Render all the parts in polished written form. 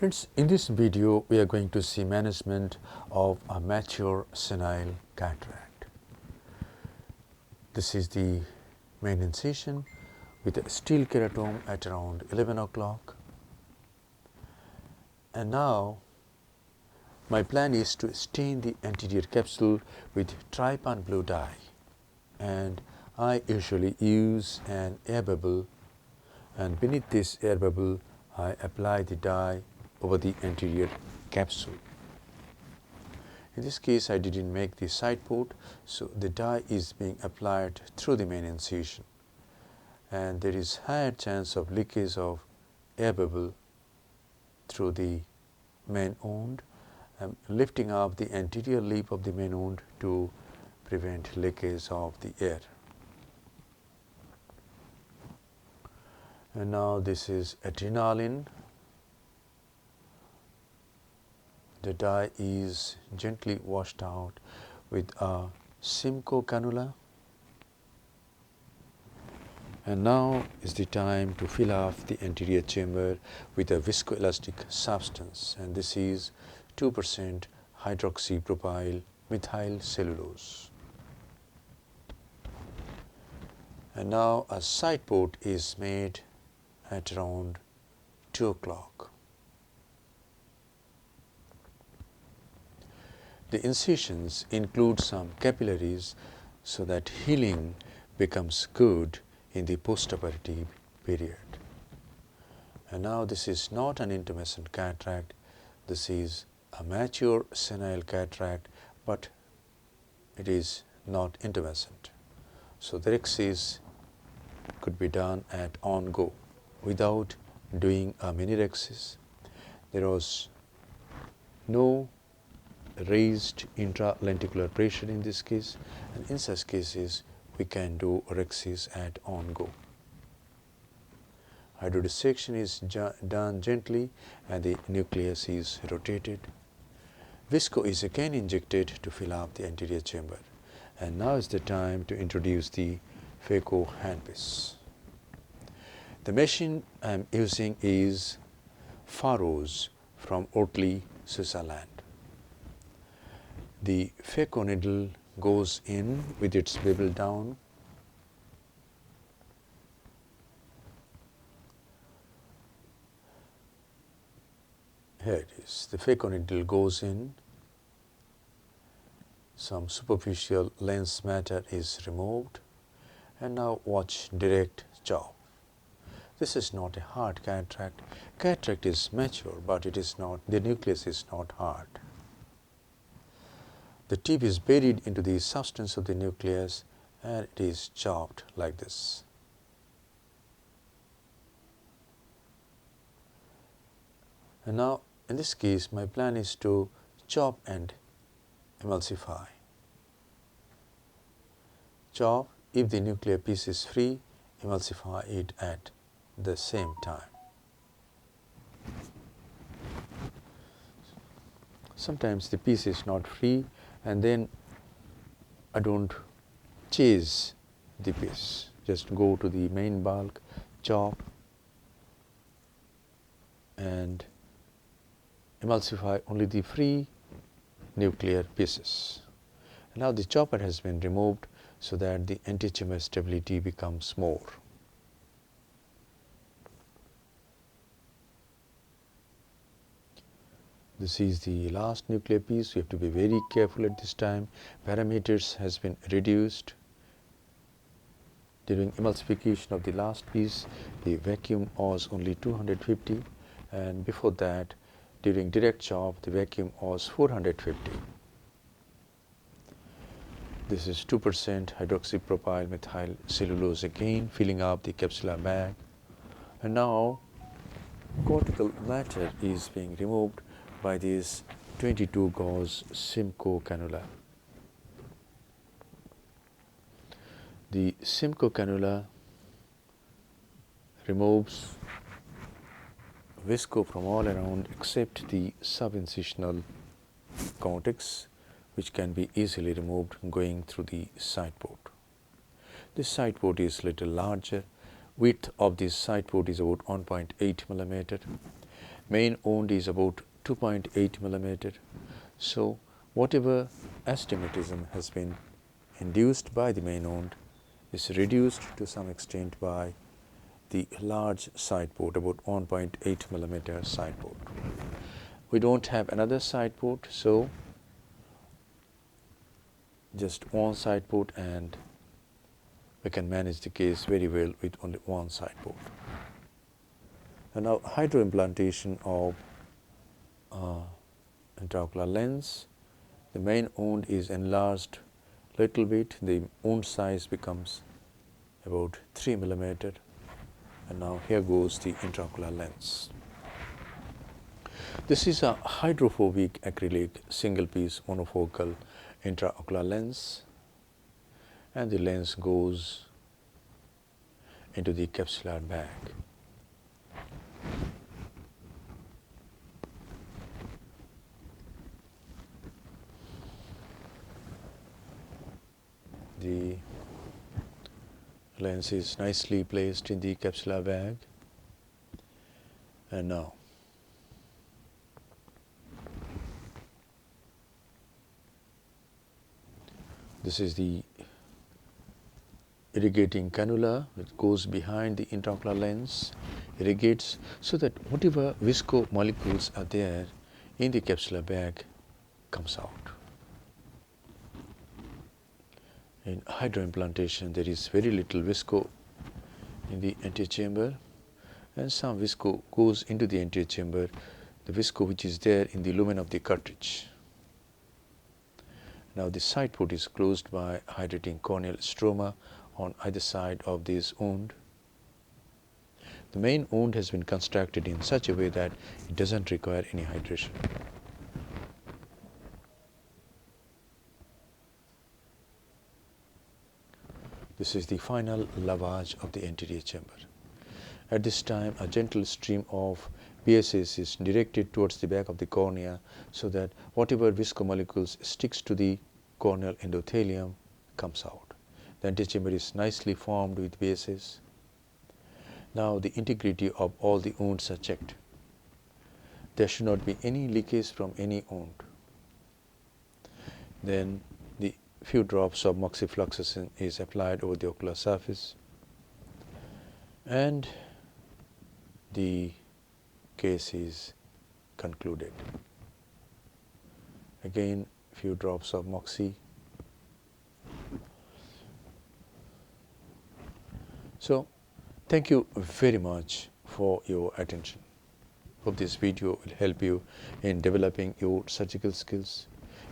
Friends, in this video we are going to see management of a mature senile cataract. This is the main incision with a steel keratome at around 11 o'clock. And now my plan is to stain the anterior capsule with trypan blue dye, and I usually use an air bubble, and beneath this air bubble I apply the dye over the anterior capsule. In this case I didn't make the side port, so the dye is being applied through the main incision, and there is higher chance of leakage of air bubble through the main wound. I'm lifting up the anterior lip of the main wound to prevent leakage of the air. And now this is adrenaline. The dye is gently washed out with a Simcoe cannula. And now is the time to fill up the anterior chamber with a viscoelastic substance, and this is 2% hydroxypropyl methyl cellulose. And now a side port is made at around 2 o'clock. The incisions include some capillaries so that healing becomes good in the postoperative period. And now this is not an intumescent cataract, this is a mature senile cataract, but it is not intumescent. So the rhexis could be done at on-go without doing a mini rhexis. There was no raised intralenticular pressure in this case, and in such cases we can do rhexis at on-go. Hydrodissection is done gently and the nucleus is rotated. Visco is again injected to fill up the anterior chamber, and now is the time to introduce the Phaco handpiece. The machine I am using is Pharo's from Otley, Switzerland. The Phaco needle goes in with its bevel down. Here it is. The Phaco needle goes in. Some superficial lens matter is removed, and now watch direct chop. This is not a hard cataract. Cataract is mature, but it is not, the nucleus is not hard. The tip is buried into the substance of the nucleus and it is chopped like this. And now in this case my plan is to chop and emulsify. Chop, if the nuclear piece is free, emulsify it at the same time. Sometimes the piece is not free, and then I don't chase the piece, just go to the main bulk, chop and emulsify only the free nuclear pieces. Now the chopper has been removed so that the antechamber stability becomes more. This is the last nuclear piece. We have to be very careful at this time. Parameters has been reduced. During emulsification of the last piece, the vacuum was only 250, and before that, during direct chop, the vacuum was 450. This is 2% hydroxypropyl methyl cellulose again, filling up the capsular bag. And now cortical matter is being removed by this 22 gauge Simcoe cannula. The Simcoe cannula removes visco from all around except the subincisional cortex, which can be easily removed going through the side port. This side port is little larger. Width of this side port is about 1.8 millimeter. main wound is about 2.8 millimeter. So whatever astigmatism has been induced by the main wound is reduced to some extent by the large side port, about 1.8 millimeter side port. We don't have another side port, so just one side port, and we can manage the case very well with only one side port. And now hydroimplantation of intraocular lens. The main wound is enlarged little bit. The wound size becomes about 3 millimeter. And now here goes the intraocular lens. This is a hydrophobic acrylic single piece monofocal intraocular lens, and the lens goes into the capsular bag. The lens is nicely placed in the capsular bag, and now this is the irrigating cannula which goes behind the intraocular lens, irrigates so that whatever visco molecules are there in the capsular bag comes out. In hydroimplantation, there is very little visco in the anterior chamber, and some visco goes into the anterior chamber, the visco which is there in the lumen of the cartridge. Now the side port is closed by hydrating corneal stroma on either side of this wound. The main wound has been constructed in such a way that it doesn't require any hydration. This is the final lavage of the anterior chamber. At this time, a gentle stream of BSS is directed towards the back of the cornea so that whatever viscomolecules sticks to the corneal endothelium comes out. The anterior chamber is nicely formed with BSS. Now the integrity of all the wounds are checked. There should not be any leakage from any wound. Then the few drops of moxifloxacin is applied over the ocular surface, and the case is concluded. Again, few drops of moxi. So, thank you very much for your attention. Hope this video will help you in developing your surgical skills.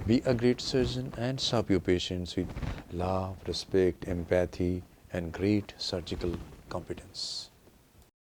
Be a great surgeon and serve your patients with love, respect, empathy, and great surgical competence.